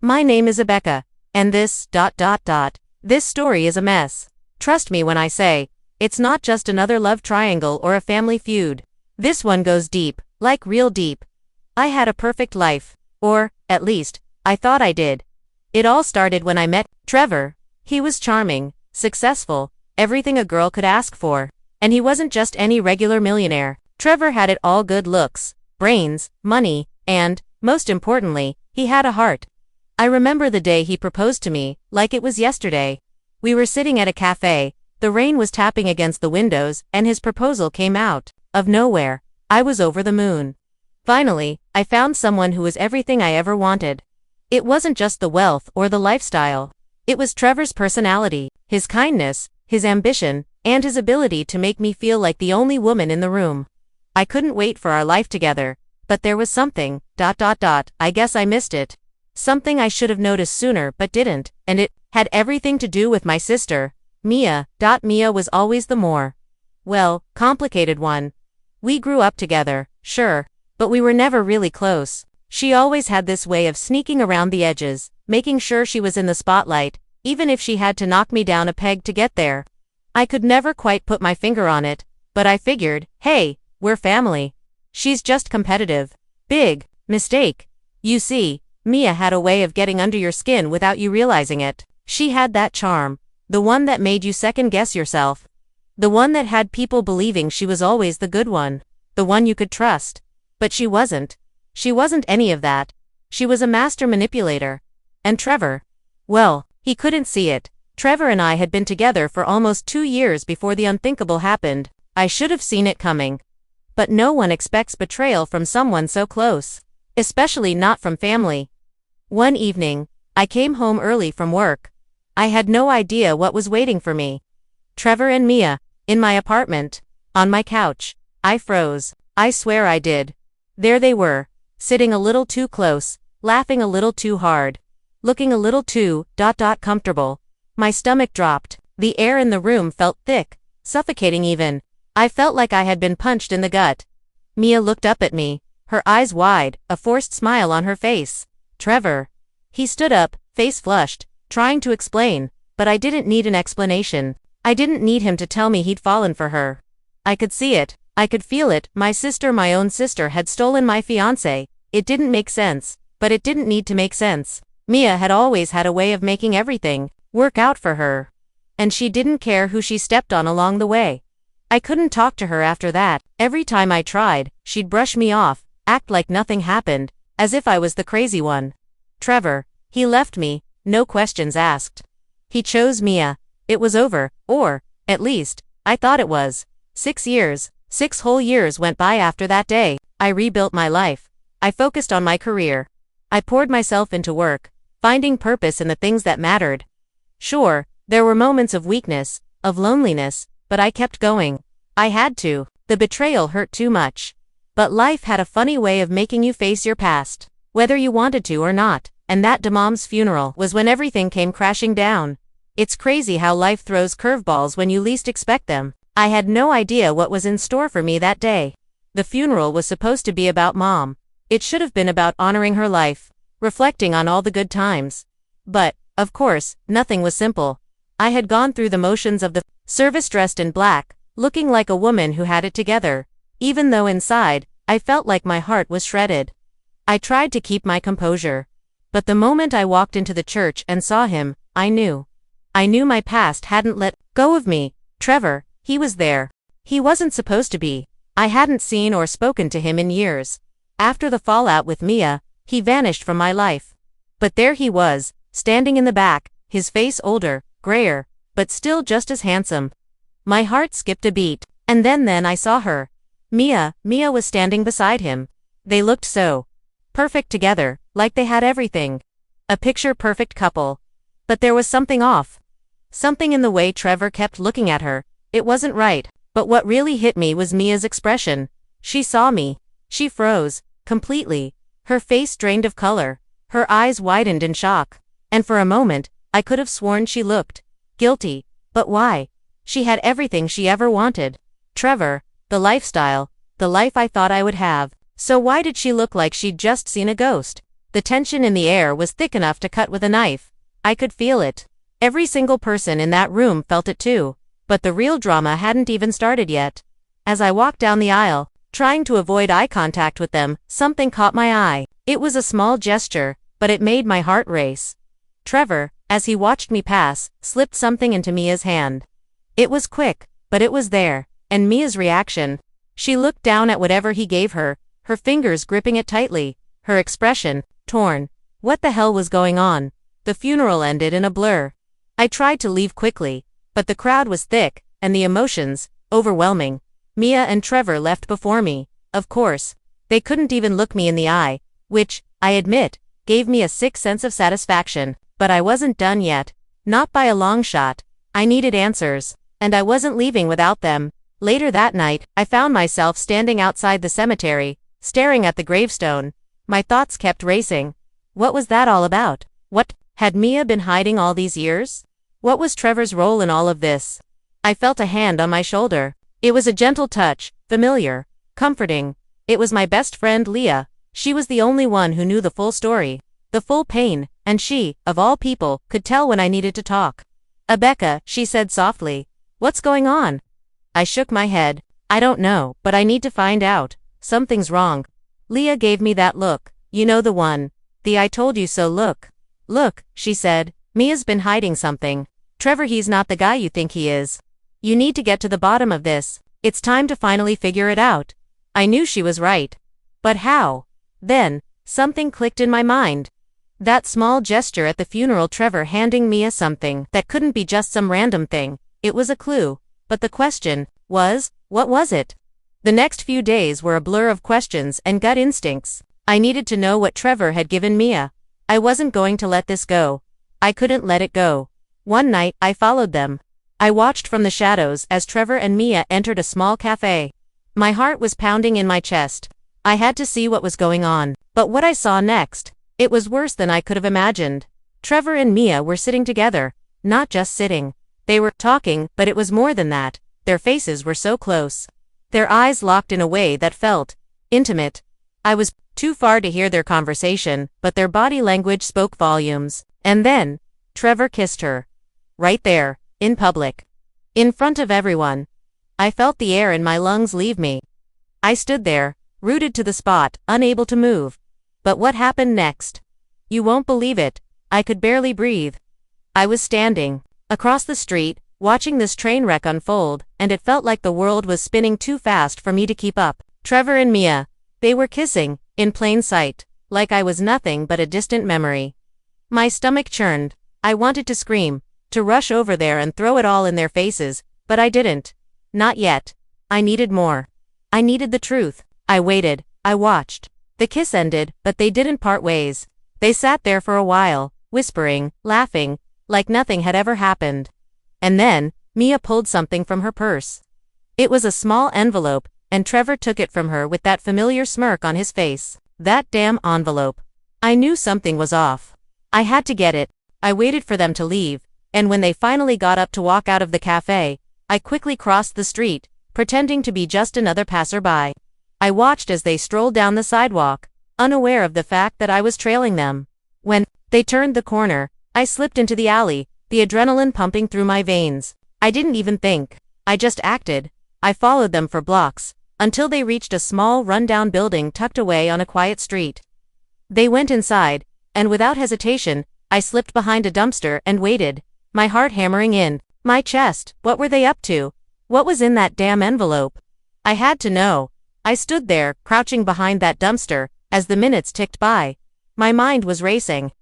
My name is Rebecca, and this story is a mess. Trust me when I say, it's not just another love triangle or a family feud. This one goes deep, like real deep. I had a perfect life, or, at least, I thought I did. It all started when I met Trevor. He was charming, successful, everything a girl could ask for. And he wasn't just any regular millionaire. Trevor had it all: good looks, brains, money, and, most importantly, he had a heart. I remember the day he proposed to me, like it was yesterday. We were sitting at a cafe, the rain was tapping against the windows, and his proposal came out of nowhere. I was over the moon. Finally, I found someone who was everything I ever wanted. It wasn't just the wealth or the lifestyle. It was Trevor's personality, his kindness, his ambition, and his ability to make me feel like the only woman in the room. I couldn't wait for our life together, but there was something, I guess I missed it. Something I should have noticed sooner but didn't, and it had everything to do with my sister, Mia. Mia was always the more, well, complicated one. We grew up together, sure, but we were never really close. She always had this way of sneaking around the edges, making sure she was in the spotlight, even if she had to knock me down a peg to get there. I could never quite put my finger on it, but I figured, hey, we're family. She's just competitive. Big mistake. You see, Mia had a way of getting under your skin without you realizing it. She had that charm, the one that made you second-guess yourself. The one that had people believing she was always the good one, the one you could trust. But she wasn't. She wasn't any of that. She was a master manipulator. And Trevor? Well, he couldn't see it. Trevor and I had been together for almost 2 years before the unthinkable happened. I should have seen it coming. But no one expects betrayal from someone so close. Especially not from family. One evening, I came home early from work. I had no idea what was waiting for me. Trevor and Mia, in my apartment, on my couch. I froze. I swear I did. There they were, sitting a little too close, laughing a little too hard, looking a little too, comfortable. My stomach dropped. The air in the room felt thick, suffocating even. I felt like I had been punched in the gut. Mia looked up at me, her eyes wide, a forced smile on her face. Trevor. He stood up, face flushed, trying to explain, but I didn't need an explanation. I didn't need him to tell me he'd fallen for her. I could see it. I could feel it. My sister, my own sister, had stolen my fiancé. It didn't make sense, but it didn't need to make sense. Mia had always had a way of making everything work out for her. And she didn't care who she stepped on along the way. I couldn't talk to her after that. Every time I tried, she'd brush me off, act like nothing happened, as if I was the crazy one. Trevor, he left me, no questions asked. He chose Mia. It was over, or, at least, I thought it was. 6 years, 6 whole years went by after that day. I rebuilt my life. I focused on my career. I poured myself into work, finding purpose in the things that mattered. Sure, there were moments of weakness, of loneliness, but I kept going. I had to. The betrayal hurt too much. But life had a funny way of making you face your past, whether you wanted to or not, and that mom's funeral was when everything came crashing down. It's crazy how life throws curveballs when you least expect them. I had no idea what was in store for me that day. The funeral was supposed to be about Mom. It should have been about honoring her life, reflecting on all the good times. But, of course, nothing was simple. I had gone through the motions of the service, dressed in black, looking like a woman who had it together, even though inside, I felt like my heart was shredded. I tried to keep my composure. But the moment I walked into the church and saw him, I knew. I knew my past hadn't let go of me. Trevor, he was there. He wasn't supposed to be. I hadn't seen or spoken to him in years. After the fallout with Mia, he vanished from my life. But there he was, standing in the back, his face older, grayer, but still just as handsome. My heart skipped a beat, and then I saw her. Mia was standing beside him. They looked so perfect together, like they had everything. A picture-perfect couple. But there was something off. Something in the way Trevor kept looking at her. It wasn't right. But what really hit me was Mia's expression. She saw me. She froze, completely. Her face drained of color. Her eyes widened in shock. And for a moment, I could have sworn she looked guilty. But why? She had everything she ever wanted. Trevor, the lifestyle, the life I thought I would have. So why did she look like she'd just seen a ghost? The tension in the air was thick enough to cut with a knife. I could feel it. Every single person in that room felt it too. But the real drama hadn't even started yet. As I walked down the aisle, trying to avoid eye contact with them, something caught my eye. It was a small gesture, but it made my heart race. Trevor, as he watched me pass, slipped something into Mia's hand. It was quick, but it was there, and Mia's reaction. She looked down at whatever he gave her, her fingers gripping it tightly, her expression torn. What the hell was going on? The funeral ended in a blur. I tried to leave quickly, but the crowd was thick, and the emotions overwhelming. Mia and Trevor left before me. Of course, they couldn't even look me in the eye, which, I admit, gave me a sick sense of satisfaction. But I wasn't done yet. Not by a long shot. I needed answers, and I wasn't leaving without them. Later that night, I found myself standing outside the cemetery, staring at the gravestone. My thoughts kept racing. What was that all about? What had Mia been hiding all these years? What was Trevor's role in all of this? I felt a hand on my shoulder. It was a gentle touch, familiar, comforting. It was my best friend Leah. She was the only one who knew the full story, the full pain, and she, of all people, could tell when I needed to talk. "Abeka," she said softly. "What's going on?" I shook my head. "I don't know, but I need to find out. Something's wrong." Leah gave me that look. You know the one. The I told you so look. "Look," she said. "Mia's been hiding something. Trevor, he's not the guy you think he is. You need to get to the bottom of this. It's time to finally figure it out." I knew she was right. But how? Then, something clicked in my mind. That small gesture at the funeral, Trevor handing Mia something that couldn't be just some random thing. It was a clue. But the question was, what was it? The next few days were a blur of questions and gut instincts. I needed to know what Trevor had given Mia. I wasn't going to let this go. I couldn't let it go. One night, I followed them. I watched from the shadows as Trevor and Mia entered a small cafe. My heart was pounding in my chest. I had to see what was going on. But what I saw next, it was worse than I could have imagined. Trevor and Mia were sitting together. Not just sitting. They were talking, but it was more than that. Their faces were so close. Their eyes locked in a way that felt intimate. I was too far to hear their conversation, but their body language spoke volumes. And then, Trevor kissed her. Right there, in public. In front of everyone. I felt the air in my lungs leave me. I stood there, rooted to the spot, unable to move. But what happened next? You won't believe it. I could barely breathe. I was standing across the street, watching this train wreck unfold, and it felt like the world was spinning too fast for me to keep up. Trevor and Mia, they were kissing, in plain sight, like I was nothing but a distant memory. My stomach churned. I wanted to scream, to rush over there and throw it all in their faces, but I didn't. Not yet. I needed more. I needed the truth. I waited. I watched. The kiss ended, but they didn't part ways. They sat there for a while, whispering, laughing, like nothing had ever happened. And then, Mia pulled something from her purse. It was a small envelope, and Trevor took it from her with that familiar smirk on his face. That damn envelope. I knew something was off. I had to get it. I waited for them to leave, and when they finally got up to walk out of the cafe, I quickly crossed the street, pretending to be just another passerby. I watched as they strolled down the sidewalk, unaware of the fact that I was trailing them. When they turned the corner, I slipped into the alley, the adrenaline pumping through my veins. I didn't even think. I just acted. I followed them for blocks, until they reached a small rundown building tucked away on a quiet street. They went inside, and without hesitation, I slipped behind a dumpster and waited, my heart hammering in my chest. What were they up to? What was in that damn envelope? I had to know. I stood there, crouching behind that dumpster, as the minutes ticked by. My mind was racing.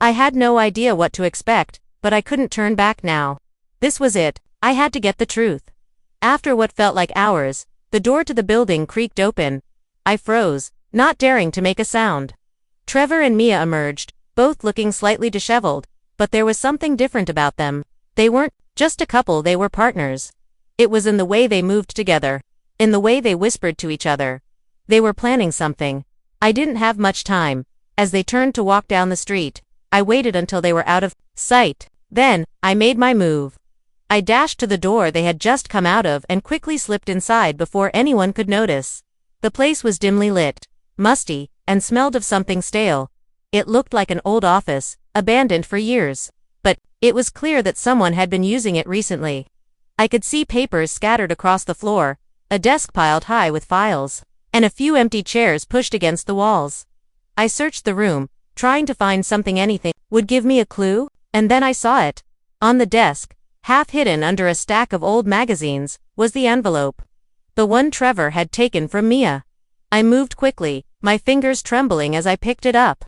I had no idea what to expect, but I couldn't turn back now. This was it. I had to get the truth. After what felt like hours, the door to the building creaked open. I froze, not daring to make a sound. Trevor and Mia emerged, both looking slightly disheveled, but there was something different about them. They weren't just a couple, they were partners. It was in the way they moved together, in the way they whispered to each other. They were planning something. I didn't have much time. As they turned to walk down the street, I waited until they were out of sight. Then, I made my move. I dashed to the door they had just come out of and quickly slipped inside before anyone could notice. The place was dimly lit, musty, and smelled of something stale. It looked like an old office, abandoned for years. But it was clear that someone had been using it recently. I could see papers scattered across the floor, a desk piled high with files, and a few empty chairs pushed against the walls. I searched the room, trying to find anything would give me a clue, and then I saw it. On the desk, half hidden under a stack of old magazines, was the envelope. The one Trevor had taken from Mia. I moved quickly, my fingers trembling as I picked it up.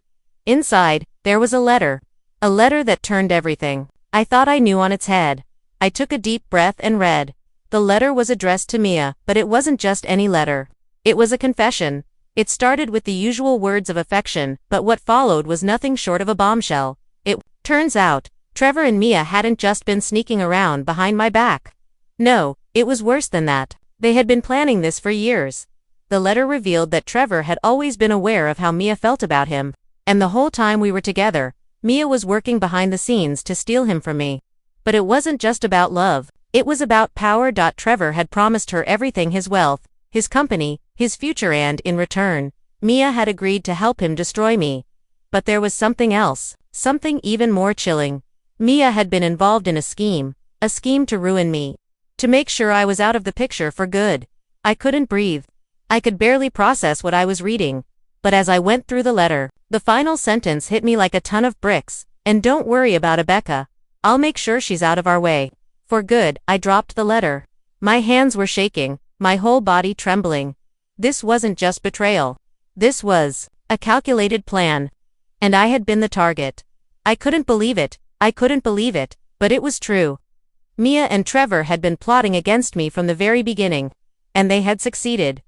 Inside, there was a letter. A letter that turned everything I thought I knew on its head. I took a deep breath and read. The letter was addressed to Mia, but it wasn't just any letter. It was a confession. It started with the usual words of affection, but what followed was nothing short of a bombshell. It turns out, Trevor and Mia hadn't just been sneaking around behind my back. No, it was worse than that. They had been planning this for years. The letter revealed that Trevor had always been aware of how Mia felt about him, and the whole time we were together, Mia was working behind the scenes to steal him from me. But it wasn't just about love, it was about power. Trevor had promised her everything: his wealth, his company, his future, and in return, Mia had agreed to help him destroy me. But there was something else, something even more chilling. Mia had been involved in a scheme to ruin me. To make sure I was out of the picture for good. I couldn't breathe. I could barely process what I was reading. But as I went through the letter, the final sentence hit me like a ton of bricks. And don't worry about Rebecca. I'll make sure she's out of our way. For good. I dropped the letter. My hands were shaking, my whole body trembling. This wasn't just betrayal. This was a calculated plan. And I had been the target. I couldn't believe it, but it was true. Mia and Trevor had been plotting against me from the very beginning. And they had succeeded.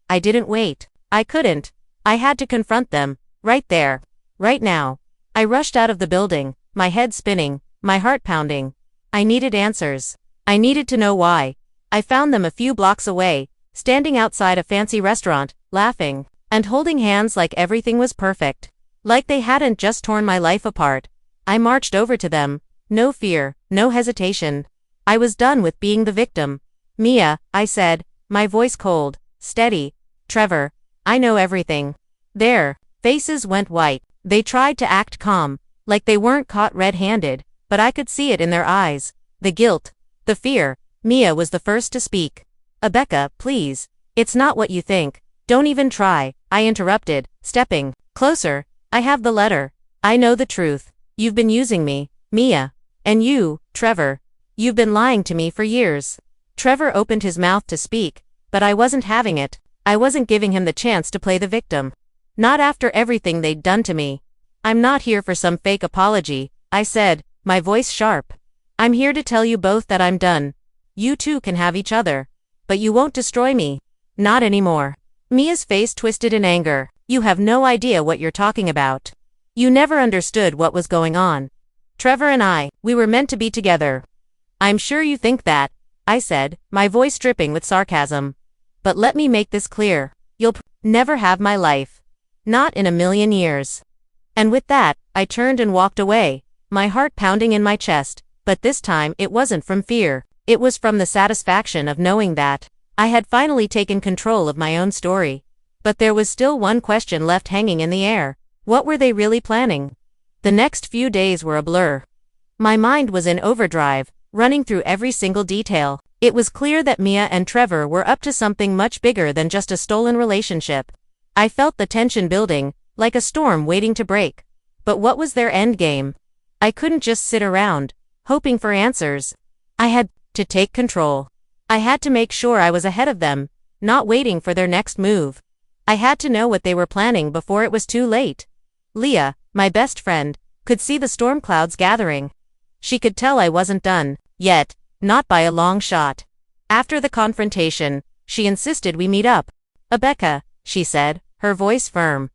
I didn't wait. I couldn't. I had to confront them, right there, right now. I rushed out of the building, my head spinning, my heart pounding. I needed answers. I needed to know why. I found them a few blocks away, standing outside a fancy restaurant, laughing, and holding hands like everything was perfect. Like they hadn't just torn my life apart. I marched over to them, no fear, no hesitation. I was done with being the victim. Mia, I said, my voice cold, steady. Trevor, I know everything. Their faces went white. They tried to act calm, like they weren't caught red-handed, but I could see it in their eyes. The guilt, the fear. Mia was the first to speak. Rebecca, please. It's not what you think. Don't even try, I interrupted, stepping closer. I have the letter. I know the truth. You've been using me, Mia. And you, Trevor. You've been lying to me for years. Trevor opened his mouth to speak, but I wasn't having it. I wasn't giving him the chance to play the victim. Not after everything they'd done to me. I'm not here for some fake apology, I said, my voice sharp. I'm here to tell you both that I'm done. You two can have each other. But you won't destroy me. Not anymore. Mia's face twisted in anger. You have no idea what you're talking about. You never understood what was going on. Trevor and we were meant to be together. I'm sure you think that, I said, my voice dripping with sarcasm. But let me make this clear. You'll never have my life. Not in a million years. And with that, I turned and walked away, my heart pounding in my chest, but this time it wasn't from fear. It was from the satisfaction of knowing that I had finally taken control of my own story. But there was still one question left hanging in the air. What were they really planning? The next few days were a blur. My mind was in overdrive, running through every single detail. It was clear that Mia and Trevor were up to something much bigger than just a stolen relationship. I felt the tension building, like a storm waiting to break. But what was their end game? I couldn't just sit around, hoping for answers. I had to take control. I had to make sure I was ahead of them, not waiting for their next move. I had to know what they were planning before it was too late. Leah, my best friend, could see the storm clouds gathering. She could tell I wasn't done, yet, not by a long shot. After the confrontation, she insisted we meet up. Rebecca, she said, her voice firm.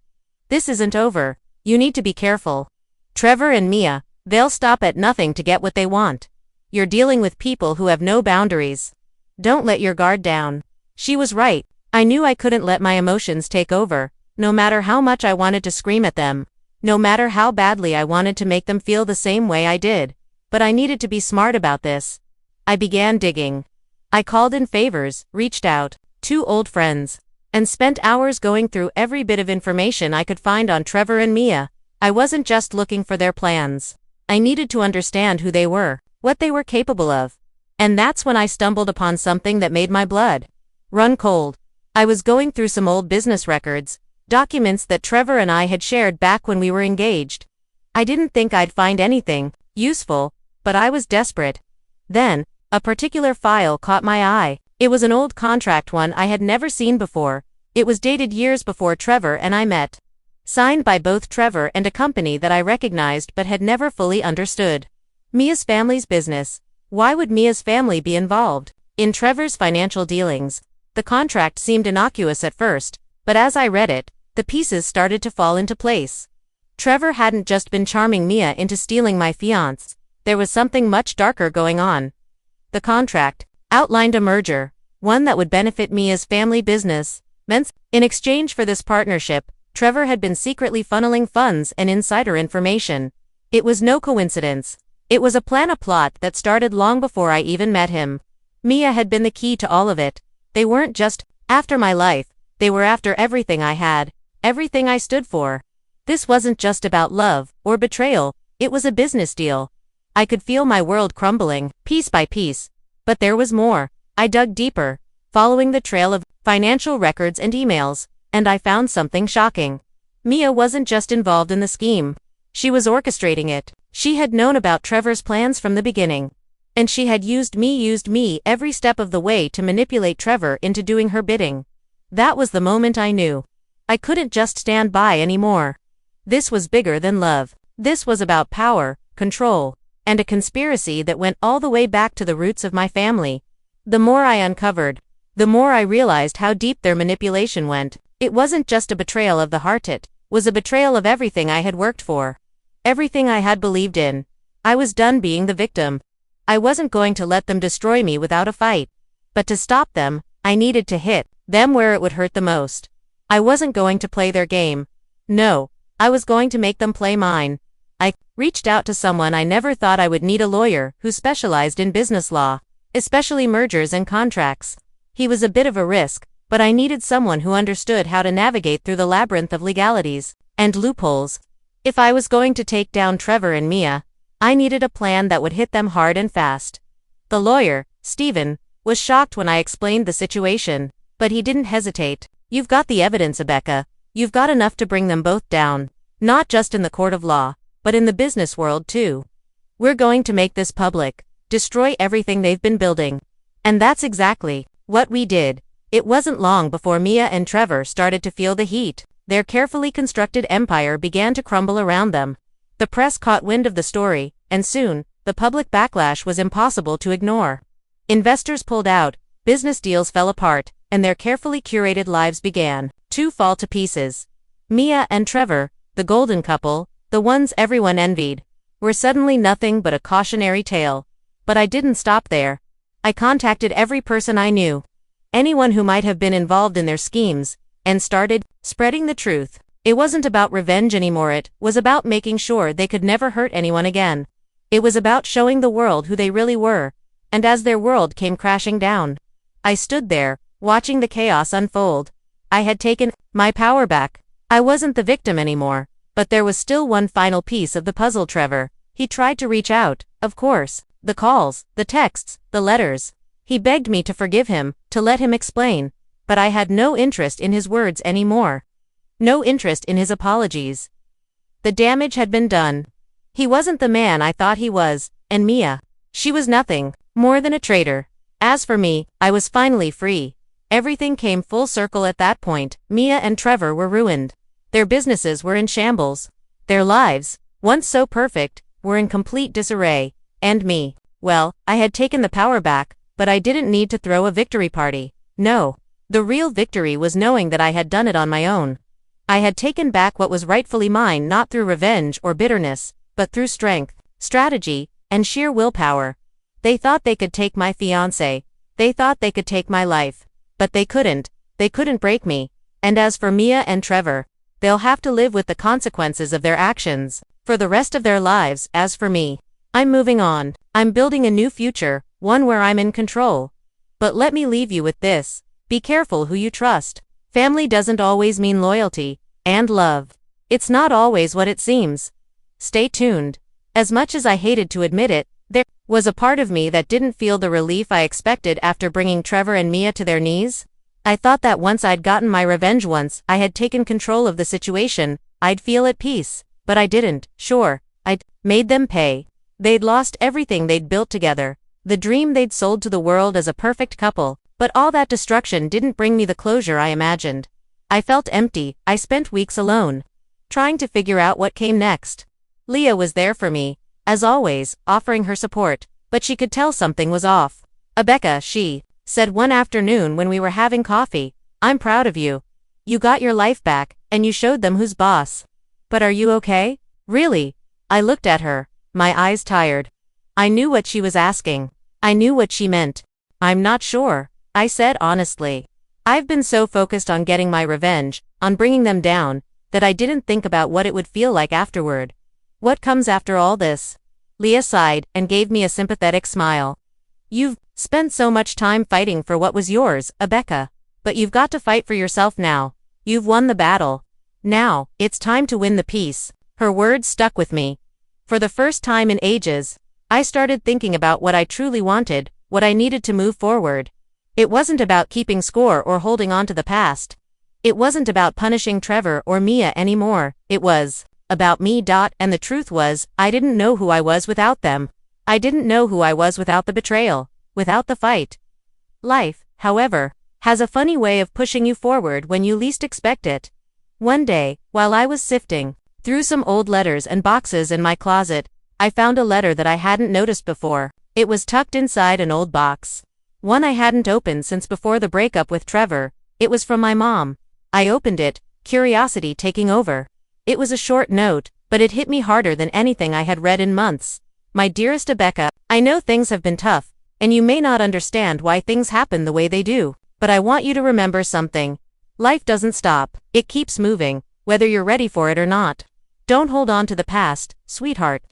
This isn't over. You need to be careful. Trevor and Mia, they'll stop at nothing to get what they want. You're dealing with people who have no boundaries. Don't let your guard down. She was right. I knew I couldn't let my emotions take over, no matter how much I wanted to scream at them, no matter how badly I wanted to make them feel the same way I did. But I needed to be smart about this. I began digging. I called in favors, reached out, 2 old friends, and spent hours going through every bit of information I could find on Trevor and Mia. I wasn't just looking for their plans. I needed to understand who they were, what they were capable of. And that's when I stumbled upon something that made my blood run cold. I was going through some old business records, documents that Trevor and I had shared back when we were engaged. I didn't think I'd find anything useful, but I was desperate. Then, a particular file caught my eye. It was an old contract, one I had never seen before. It was dated years before Trevor and I met. Signed by both Trevor and a company that I recognized but had never fully understood. Mia's family's business. Why would Mia's family be involved in Trevor's financial dealings? The contract seemed innocuous at first, but as I read it, the pieces started to fall into place. Trevor hadn't just been charming Mia into stealing my fiancé. There was something much darker going on. The contract outlined a merger, one that would benefit Mia's family business. In exchange for this partnership, Trevor had been secretly funneling funds and insider information. It was no coincidence. It was a plan, a plot that started long before I even met him. Mia had been the key to all of it. They weren't just after my life, they were after everything I had, everything I stood for. This wasn't just about love or betrayal, it was a business deal. I could feel my world crumbling, piece by piece. But there was more. I dug deeper, following the trail of financial records and emails, and I found something shocking. Mia wasn't just involved in the scheme. She was orchestrating it. She had known about Trevor's plans from the beginning. And she had used me every step of the way to manipulate Trevor into doing her bidding. That was the moment I knew. I couldn't just stand by anymore. This was bigger than love. This was about power, control, and a conspiracy that went all the way back to the roots of my family. The more I uncovered, the more I realized how deep their manipulation went. It wasn't just a betrayal of the heart, it was a betrayal of everything I had worked for. Everything I had believed in. I was done being the victim. I wasn't going to let them destroy me without a fight. But to stop them, I needed to hit them where it would hurt the most. I wasn't going to play their game. No, I was going to make them play mine. I reached out to someone I never thought I would need, a lawyer who specialized in business law, especially mergers and contracts. He was a bit of a risk, but I needed someone who understood how to navigate through the labyrinth of legalities and loopholes. If I was going to take down Trevor and Mia, I needed a plan that would hit them hard and fast. The lawyer, Stephen, was shocked when I explained the situation, but he didn't hesitate. You've got the evidence, Rebecca. You've got enough to bring them both down. Not just in the court of law, but in the business world too. We're going to make this public, destroy everything they've been building. And that's exactly what we did. It wasn't long before Mia and Trevor started to feel the heat. Their carefully constructed empire began to crumble around them. The press caught wind of the story, and soon, the public backlash was impossible to ignore. Investors pulled out, business deals fell apart, and their carefully curated lives began to fall to pieces. Mia and Trevor, the golden couple, the ones everyone envied, were suddenly nothing but a cautionary tale. But I didn't stop there. I contacted every person I knew, anyone who might have been involved in their schemes, and started spreading the truth. It wasn't about revenge anymore, it was about making sure they could never hurt anyone again. It was about showing the world who they really were. And as their world came crashing down, I stood there, watching the chaos unfold. I had taken my power back. I wasn't the victim anymore. But there was still one final piece of the puzzle. Trevor. He tried to reach out, of course. The calls, the texts, the letters. He begged me to forgive him, to let him explain. But I had no interest in his words anymore. No interest in his apologies. The damage had been done. He wasn't the man I thought he was, and Mia, she was nothing more than a traitor. As for me, I was finally free. Everything came full circle at that point. Mia and Trevor were ruined. Their businesses were in shambles. Their lives, once so perfect, were in complete disarray. And me, well, I had taken the power back, but I didn't need to throw a victory party. No. The real victory was knowing that I had done it on my own. I had taken back what was rightfully mine, not through revenge or bitterness, but through strength, strategy, and sheer willpower. They thought they could take my fiancé. They thought they could take my life. But they couldn't. They couldn't break me. And as for Mia and Trevor, they'll have to live with the consequences of their actions for the rest of their lives. As for me, I'm moving on. I'm building a new future, one where I'm in control. But let me leave you with this. Be careful who you trust. Family doesn't always mean loyalty and love. It's not always what it seems. Stay tuned. As much as I hated to admit it, there was a part of me that didn't feel the relief I expected after bringing Trevor and Mia to their knees. I thought that once I'd gotten my revenge, once I had taken control of the situation, I'd feel at peace. But I didn't. Sure, I'd made them pay. They'd lost everything they'd built together, the dream they'd sold to the world as a perfect couple, but all that destruction didn't bring me the closure I imagined. I felt empty. I spent weeks alone, trying to figure out what came next. Leah was there for me, as always, offering her support, but she could tell something was off. "Rebecca," she said one afternoon when we were having coffee, "I'm proud of you. You got your life back, and you showed them who's boss. But are you okay? Really?" I looked at her, my eyes tired. I knew what she was asking. I knew what she meant. "I'm not sure," I said honestly. "I've been so focused on getting my revenge, on bringing them down, that I didn't think about what it would feel like afterward. What comes after all this?" Leah sighed and gave me a sympathetic smile. "You've spent so much time fighting for what was yours, Rebecca. But you've got to fight for yourself now. You've won the battle. Now, it's time to win the peace." Her words stuck with me. For the first time in ages, I started thinking about what I truly wanted, what I needed to move forward. It wasn't about keeping score or holding on to the past. It wasn't about punishing Trevor or Mia anymore. It was about me. And the truth was, I didn't know who I was without them. I didn't know who I was without the betrayal, without the fight. Life, however, has a funny way of pushing you forward when you least expect it. One day, while I was sifting through some old letters and boxes in my closet, I found a letter that I hadn't noticed before. It was tucked inside an old box, one I hadn't opened since before the breakup with Trevor. It was from my mom. I opened it, curiosity taking over. It was a short note, but it hit me harder than anything I had read in months. "My dearest Rebecca, I know things have been tough, and you may not understand why things happen the way they do, but I want you to remember something. Life doesn't stop. It keeps moving, whether you're ready for it or not. Don't hold on to the past, sweetheart.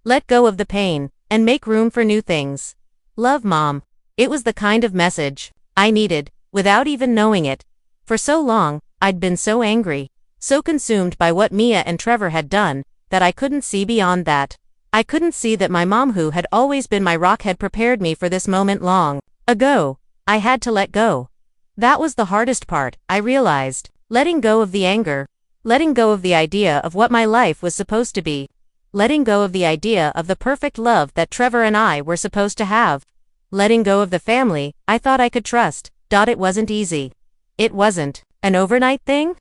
Let go of the pain, and make room for new things. Love, Mom." It was the kind of message I needed, without even knowing it. For so long, I'd been so angry, so consumed by what Mia and Trevor had done, that I couldn't see beyond that. I couldn't see that my mom, who had always been my rock, had prepared me for this moment long ago. I had to let go. That was the hardest part, I realized. Letting go of the anger. Letting go of the idea of what my life was supposed to be. Letting go of the idea of the perfect love that Trevor and I were supposed to have. Letting go of the family I thought I could trust. It wasn't easy. It wasn't an overnight thing.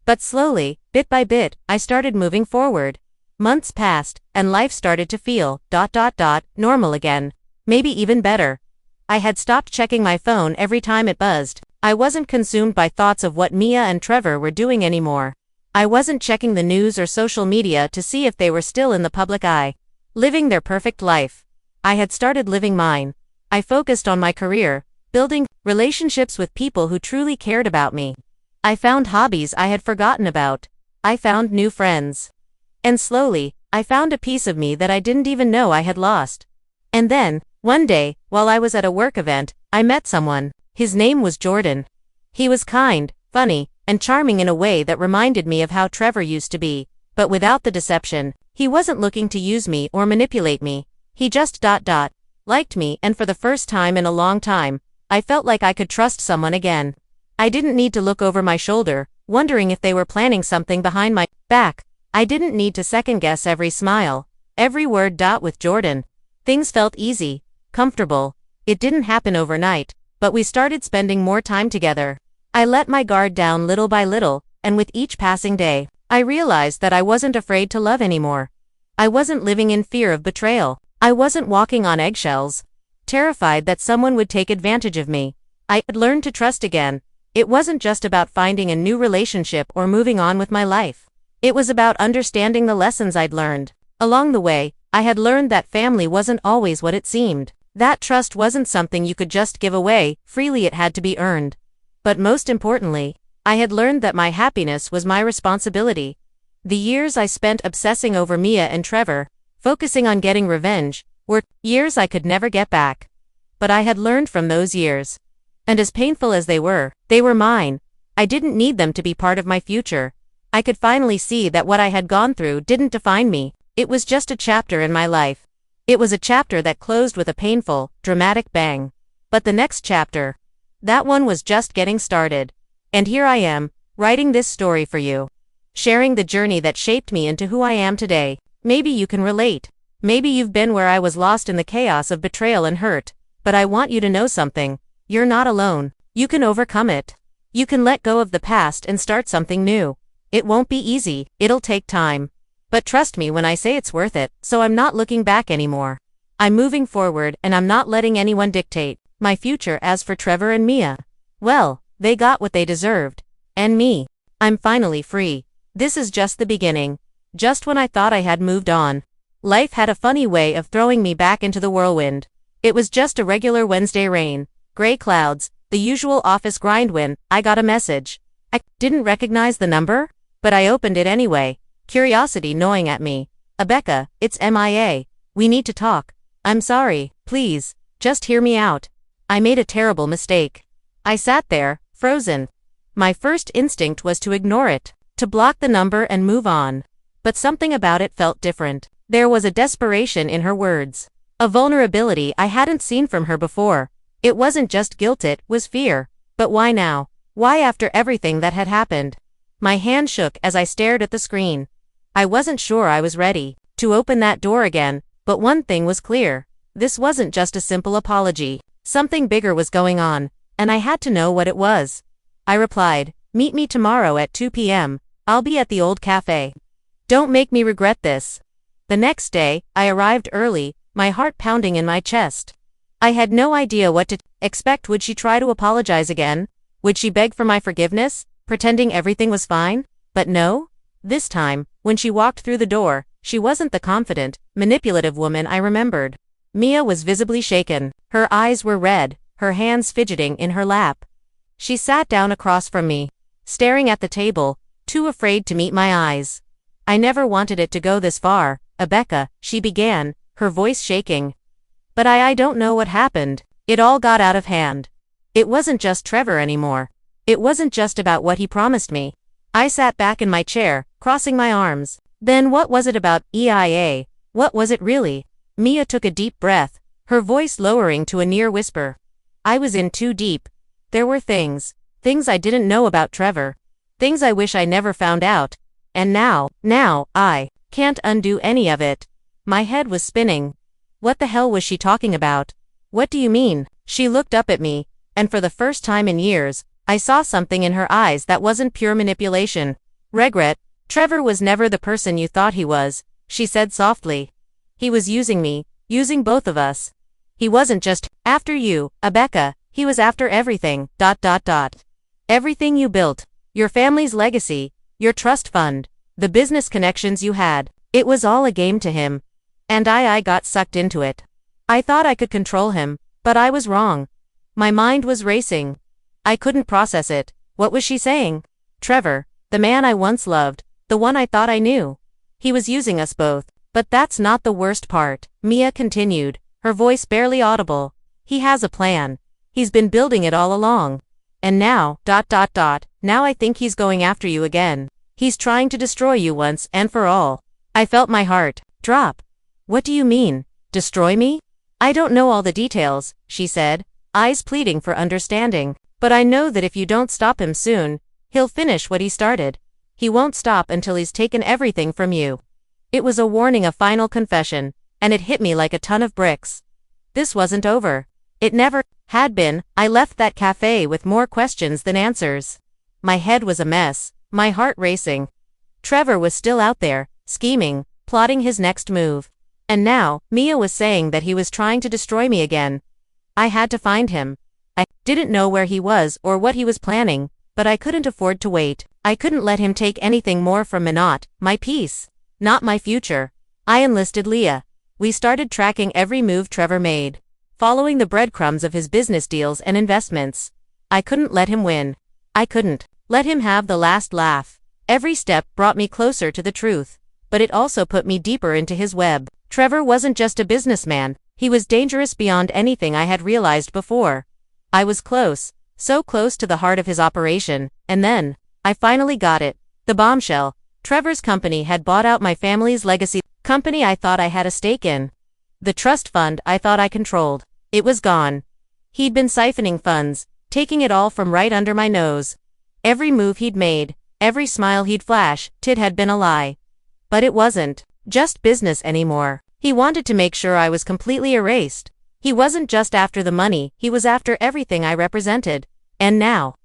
But slowly, bit by bit, I started moving forward. Months passed, and life started to feel normal again. Maybe even better. I had stopped checking my phone every time it buzzed. I wasn't consumed by thoughts of what Mia and Trevor were doing anymore. I wasn't checking the news or social media to see if they were still in the public eye, living their perfect life. I had started living mine. I focused on my career, building relationships with people who truly cared about me. I found hobbies I had forgotten about. I found new friends. And slowly, I found a piece of me that I didn't even know I had lost. And then, one day, while I was at a work event, I met someone. His name was Jordan. He was kind, funny, and charming in a way that reminded me of how Trevor used to be, but without the deception. He wasn't looking to use me or manipulate me. He just liked me, and for the first time in a long time, I felt like I could trust someone again. I didn't need to look over my shoulder, wondering if they were planning something behind my back. I didn't need to second-guess every smile, every word. With Jordan, things felt easy, comfortable. It didn't happen overnight, but we started spending more time together. I let my guard down little by little, and with each passing day, I realized that I wasn't afraid to love anymore. I wasn't living in fear of betrayal. I wasn't walking on eggshells, terrified that someone would take advantage of me. I had learned to trust again. It wasn't just about finding a new relationship or moving on with my life. It was about understanding the lessons I'd learned. Along the way, I had learned that family wasn't always what it seemed. That trust wasn't something you could just give away freely, it had to be earned. But most importantly, I had learned that my happiness was my responsibility. The years I spent obsessing over Mia and Trevor, focusing on getting revenge, were years I could never get back. But I had learned from those years. And as painful as they were mine. I didn't need them to be part of my future. I could finally see that what I had gone through didn't define me. It was just a chapter in my life. It was a chapter that closed with a painful, dramatic bang. But the next chapter, that one was just getting started. And here I am, writing this story for you. Sharing the journey that shaped me into who I am today. Maybe you can relate. Maybe you've been where I was, lost in the chaos of betrayal and hurt. But I want you to know something. You're not alone. You can overcome it. You can let go of the past and start something new. It won't be easy, it'll take time. But trust me when I say it's worth it, so I'm not looking back anymore. I'm moving forward and I'm not letting anyone dictate my future. As for Trevor and Mia, well, they got what they deserved. And me, I'm finally free. This is just the beginning. Just when I thought I had moved on, life had a funny way of throwing me back into the whirlwind. It was just a regular Wednesday rain, gray clouds, the usual office grind when I got a message. I didn't recognize the number, but I opened it anyway. Curiosity gnawing at me. Abeka, it's MIA. We need to talk. I'm sorry, please, just hear me out. I made a terrible mistake. I sat there, frozen. My first instinct was to ignore it, to block the number and move on. But something about it felt different. There was a desperation in her words. A vulnerability I hadn't seen from her before. It wasn't just guilt, it was fear. But why now? Why after everything that had happened? My hand shook as I stared at the screen. I wasn't sure I was ready to open that door again, but one thing was clear. This wasn't just a simple apology. Something bigger was going on, and I had to know what it was. I replied, "Meet me tomorrow at 2 p.m. I'll be at the old cafe. Don't make me regret this." The next day, I arrived early, my heart pounding in my chest. I had no idea what to expect. Would she try to apologize again? Would she beg for my forgiveness, pretending everything was fine? But no. This time, when she walked through the door, she wasn't the confident, manipulative woman I remembered. Mia was visibly shaken. Her eyes were red, her hands fidgeting in her lap. She sat down across from me, staring at the table, too afraid to meet my eyes. "I never wanted it to go this far, Abeka," she began, her voice shaking. "But I don't know what happened. It all got out of hand. It wasn't just Trevor anymore. It wasn't just about what he promised me." I sat back in my chair, crossing my arms. Then what was it about EIA? What was it really? Mia took a deep breath, her voice lowering to a near whisper. I was in too deep. There were things I didn't know about Trevor. Things I wish I never found out. And now, I can't undo any of it. My head was spinning. What the hell was she talking about? "What do you mean?" She looked up at me, and for the first time in years, I saw something in her eyes that wasn't pure manipulation. "Regret. Trevor was never the person you thought he was," she said softly. "He was using me, using both of us. He wasn't just after you, Abeka, he was after everything, ... Everything you built, your family's legacy, your trust fund, the business connections you had. It was all a game to him. And I got sucked into it. I thought I could control him, but I was wrong. My mind was racing. I couldn't process it. What was she saying? Trevor, the man I once loved, the one I thought I knew. He was using us both. But that's not the worst part," Mia continued, her voice barely audible. "He has a plan. He's been building it all along. And now, ... now I think he's going after you again. He's trying to destroy you once and for all." I felt my heart drop. "What do you mean? Destroy me?" "I don't know all the details," she said, eyes pleading for understanding. "But I know that if you don't stop him soon, he'll finish what he started. He won't stop until he's taken everything from you." It was a warning, a final confession, and it hit me like a ton of bricks. This wasn't over. It never had been. I left that cafe with more questions than answers. My head was a mess, my heart racing. Trevor was still out there, scheming, plotting his next move. And now, Mia was saying that he was trying to destroy me again. I had to find him. I didn't know where he was or what he was planning, but I couldn't afford to wait. I couldn't let him take anything more from Minot, my peace, not my future. I enlisted Leah. We started tracking every move Trevor made, following the breadcrumbs of his business deals and investments. I couldn't let him win. I couldn't let him have the last laugh. Every step brought me closer to the truth, but it also put me deeper into his web. Trevor wasn't just a businessman, he was dangerous beyond anything I had realized before. I was close, so close to the heart of his operation, and then, I finally got it. The bombshell. Trevor's company had bought out my family's legacy company I thought I had a stake in. The trust fund I thought I controlled. It was gone. He'd been siphoning funds, taking it all from right under my nose. Every move he'd made, every smile he'd flash, it had been a lie. But it wasn't just business anymore. He wanted to make sure I was completely erased. He wasn't just after the money, he was after everything I represented. And now,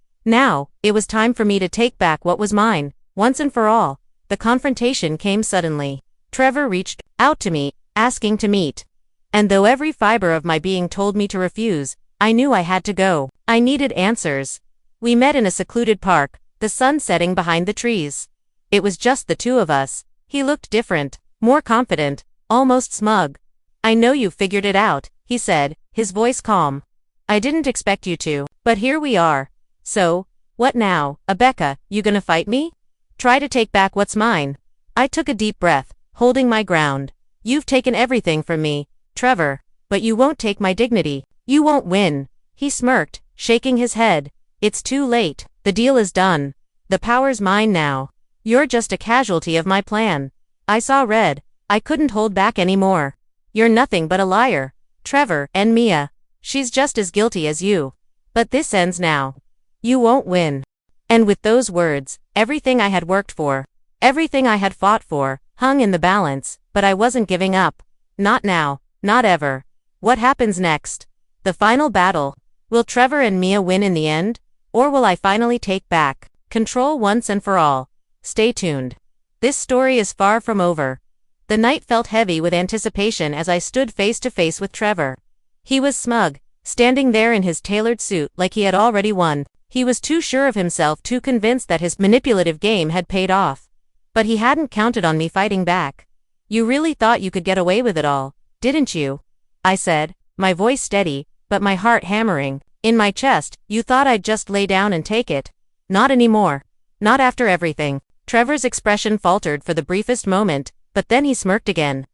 it was time for me to take back what was mine, once and for all. The confrontation came suddenly. Trevor reached out to me, asking to meet. And though every fiber of my being told me to refuse, I knew I had to go. I needed answers. We met in a secluded park, the sun setting behind the trees. It was just the two of us. He looked different, more confident, almost smug. "I know you figured it out," he said, his voice calm. "I didn't expect you to, but here we are. So, what now, Abeka, you gonna fight me? Try to take back what's mine?" I took a deep breath, holding my ground. "You've taken everything from me, Trevor, but you won't take my dignity. You won't win." He smirked, shaking his head. "It's too late. The deal is done. The power's mine now. You're just a casualty of my plan." I saw red. I couldn't hold back anymore. "You're nothing but a liar, Trevor, and Mia. She's just as guilty as you. But this ends now. You won't win." And with those words, everything I had worked for, everything I had fought for, hung in the balance, but I wasn't giving up. Not now, not ever. What happens next? The final battle. Will Trevor and Mia win in the end? Or will I finally take back control once and for all? Stay tuned. This story is far from over. The night felt heavy with anticipation as I stood face to face with Trevor. He was smug, standing there in his tailored suit like he had already won. He was too sure of himself, too convinced that his manipulative game had paid off. But he hadn't counted on me fighting back. "You really thought you could get away with it all, didn't you?" I said, my voice steady, but my heart hammering in my chest. "You thought I'd just lay down and take it? Not anymore. Not after everything." Trevor's expression faltered for the briefest moment, but then he smirked again.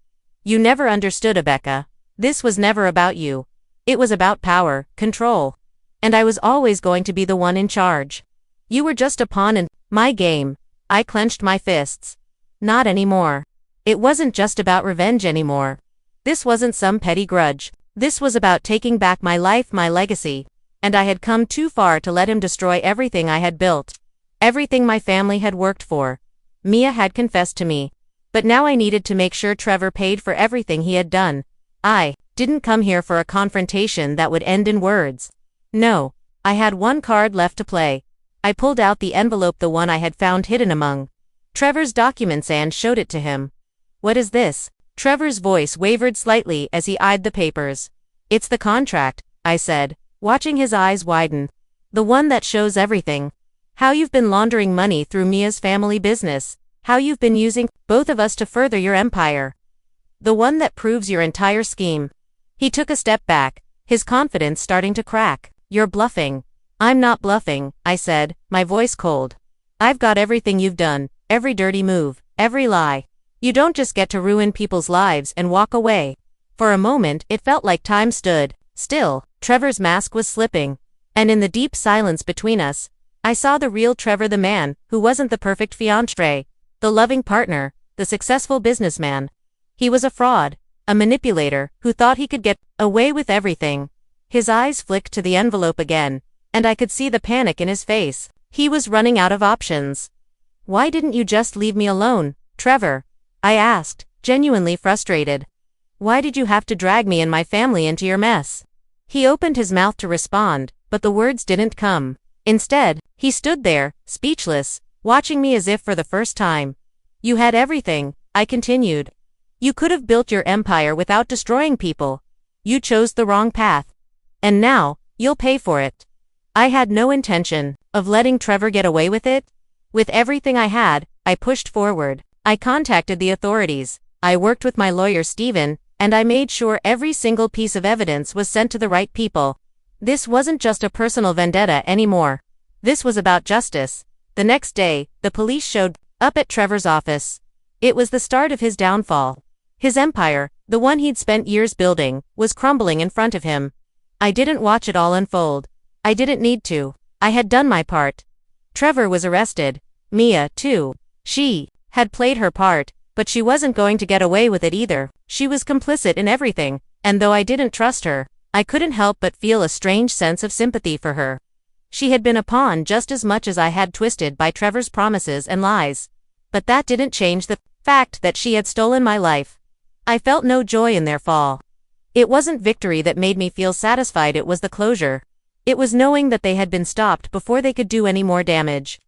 "You never understood, Abeka. This was never about you. It was about power, control. And I was always going to be the one in charge. You were just a pawn in my game." I clenched my fists. "Not anymore. It wasn't just about revenge anymore. This wasn't some petty grudge. This was about taking back my life, my legacy. And I had come too far to let him destroy everything I had built. Everything my family had worked for." Mia had confessed to me. But now I needed to make sure Trevor paid for everything he had done. I didn't come here for a confrontation that would end in words. No, I had one card left to play. I pulled out the envelope, the one I had found hidden among Trevor's documents, and showed it to him. "What is this?" Trevor's voice wavered slightly as he eyed the papers. "It's the contract," I said, watching his eyes widen. "The one that shows everything. How you've been laundering money through Mia's family business. How you've been using both of us to further your empire. The one that proves your entire scheme." He took a step back, his confidence starting to crack. "You're bluffing." "I'm not bluffing," I said, my voice cold. "I've got everything you've done, every dirty move, every lie. You don't just get to ruin people's lives and walk away." For a moment, it felt like time stood still. Trevor's mask was slipping. And in the deep silence between us, I saw the real Trevor, the man who wasn't the perfect fiancé, the loving partner, the successful businessman. He was a fraud, a manipulator who thought he could get away with everything. His eyes flicked to the envelope again, and I could see the panic in his face. He was running out of options. "Why didn't you just leave me alone, Trevor?" I asked, genuinely frustrated. "Why did you have to drag me and my family into your mess?" He opened his mouth to respond, but the words didn't come. Instead, he stood there, speechless, watching me as if for the first time. "You had everything," I continued. "You could have built your empire without destroying people. You chose the wrong path. And now, you'll pay for it." I had no intention of letting Trevor get away with it. With everything I had, I pushed forward. I contacted the authorities. I worked with my lawyer Stephen, and I made sure every single piece of evidence was sent to the right people. This wasn't just a personal vendetta anymore. This was about justice. The next day, the police showed up at Trevor's office. It was the start of his downfall. His empire, the one he'd spent years building, was crumbling in front of him. I didn't watch it all unfold. I didn't need to. I had done my part. Trevor was arrested. Mia, too. She had played her part, but she wasn't going to get away with it either. She was complicit in everything, and though I didn't trust her, I couldn't help but feel a strange sense of sympathy for her. She had been a pawn just as much as I had, twisted by Trevor's promises and lies. But that didn't change the fact that she had stolen my life. I felt no joy in their fall. It wasn't victory that made me feel satisfied, it was the closure. It was knowing that they had been stopped before they could do any more damage.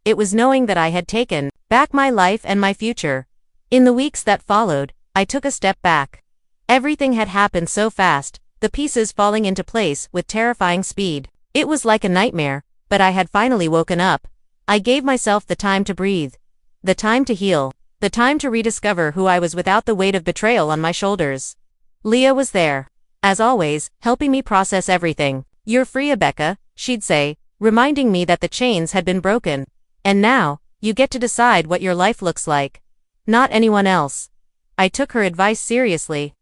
It was knowing that I had taken back my life and my future. In the weeks that followed, I took a step back. Everything had happened so fast, the pieces falling into place with terrifying speed. It was like a nightmare, but I had finally woken up. I gave myself the time to breathe, the time to heal, the time to rediscover who I was without the weight of betrayal on my shoulders. Leah was there, as always, helping me process everything. "You're free, Becca," she'd say, reminding me that the chains had been broken. "And now, you get to decide what your life looks like, not anyone else." I took her advice seriously.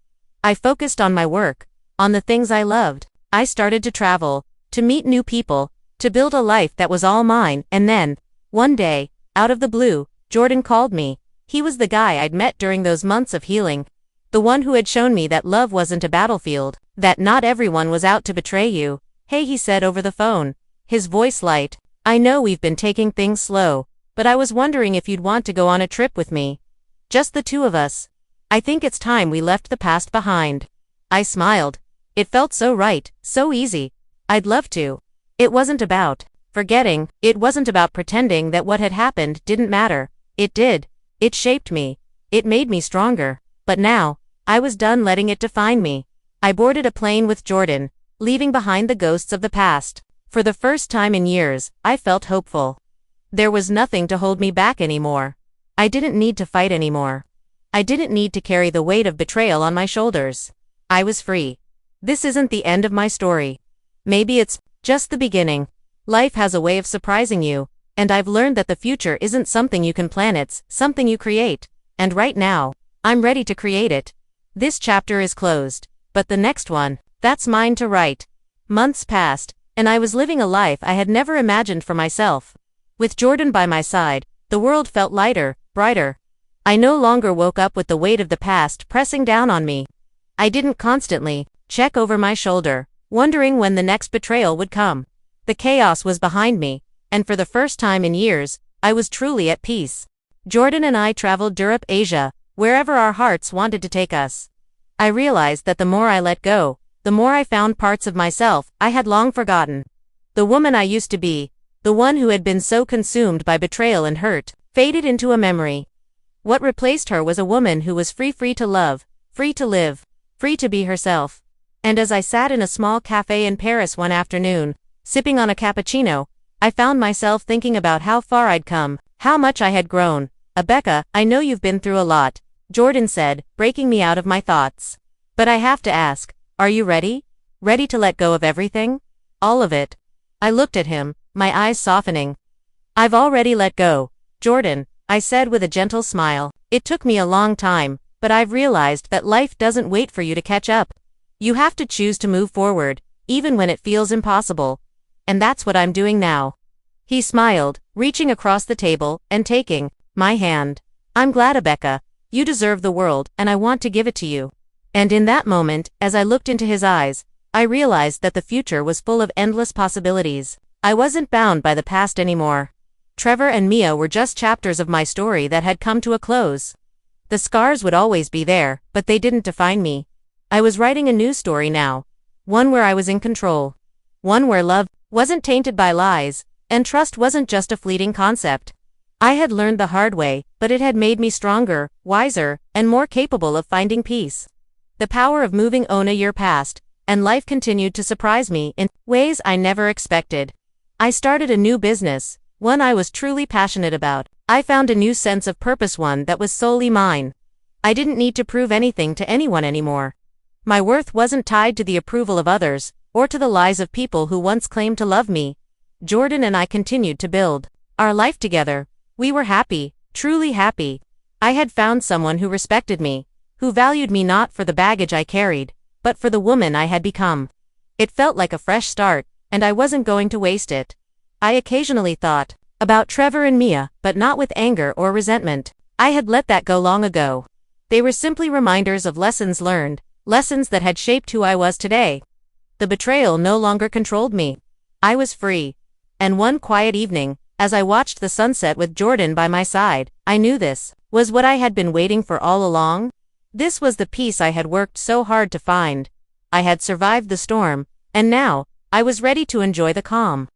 I focused on my work, on the things I loved. I started to travel, to meet new people, to build a life that was all mine, and then, one day, out of the blue, Jordan called me. He was the guy I'd met during those months of healing. The one who had shown me that love wasn't a battlefield, that not everyone was out to betray you. "Hey," he said over the phone, his voice light. "I know we've been taking things slow, but I was wondering if you'd want to go on a trip with me. Just the two of us. I think it's time we left the past behind." I smiled. It felt so right, so easy. I'd love to. It wasn't about forgetting, it wasn't about pretending that what had happened didn't matter. It did. It shaped me. It made me stronger. But now, I was done letting it define me. I boarded a plane with Jordan, leaving behind the ghosts of the past. For the first time in years, I felt hopeful. There was nothing to hold me back anymore. I didn't need to fight anymore. I didn't need to carry the weight of betrayal on my shoulders. I was free. This isn't the end of my story. Maybe it's just the beginning. Life has a way of surprising you, and I've learned that the future isn't something you can plan, it's something you create. And right now, I'm ready to create it. This chapter is closed, but the next one, that's mine to write. Months passed, and I was living a life I had never imagined for myself. With Jordan by my side, the world felt lighter, brighter. I no longer woke up with the weight of the past pressing down on me. I didn't constantly check over my shoulder, wondering when the next betrayal would come. The chaos was behind me, and for the first time in years, I was truly at peace. Jordan and I traveled Europe, Asia, wherever our hearts wanted to take us. I realized that the more I let go, the more I found parts of myself I had long forgotten. The woman I used to be, the one who had been so consumed by betrayal and hurt, faded into a memory. What replaced her was a woman who was free to love, free to live, free to be herself. And as I sat in a small cafe in Paris one afternoon, sipping on a cappuccino, I found myself thinking about how far I'd come, how much I had grown. "Becca, I know you've been through a lot," Jordan said, breaking me out of my thoughts. "But I have to ask, are you ready? Ready to let go of everything? All of it?" I looked at him, my eyes softening. "I've already let go, Jordan," I said with a gentle smile. "It took me a long time, but I've realized that life doesn't wait for you to catch up. You have to choose to move forward, even when it feels impossible. And that's what I'm doing now." He smiled, reaching across the table and taking my hand. "I'm glad, Becca. You deserve the world, and I want to give it to you." And in that moment, as I looked into his eyes, I realized that the future was full of endless possibilities. I wasn't bound by the past anymore. Trevor and Mia were just chapters of my story that had come to a close. The scars would always be there, but they didn't define me. I was writing a new story now. One where I was in control. One where love wasn't tainted by lies, and trust wasn't just a fleeting concept. I had learned the hard way, but it had made me stronger, wiser, and more capable of finding peace. The power of moving on a year passed, and life continued to surprise me in ways I never expected. I started a new business, one I was truly passionate about. I found a new sense of purpose, one that was solely mine. I didn't need to prove anything to anyone anymore. My worth wasn't tied to the approval of others, or to the lies of people who once claimed to love me. Jordan and I continued to build our life together. We were happy, truly happy. I had found someone who respected me, who valued me not for the baggage I carried, but for the woman I had become. It felt like a fresh start, and I wasn't going to waste it. I occasionally thought, About Trevor and Mia, but not with anger or resentment. I had let that go long ago. They were simply reminders of lessons learned, lessons that had shaped who I was today. The betrayal no longer controlled me. I was free. And one quiet evening, as I watched the sunset with Jordan by my side, I knew this was what I had been waiting for all along. This was the peace I had worked so hard to find. I had survived the storm, and now, I was ready to enjoy the calm.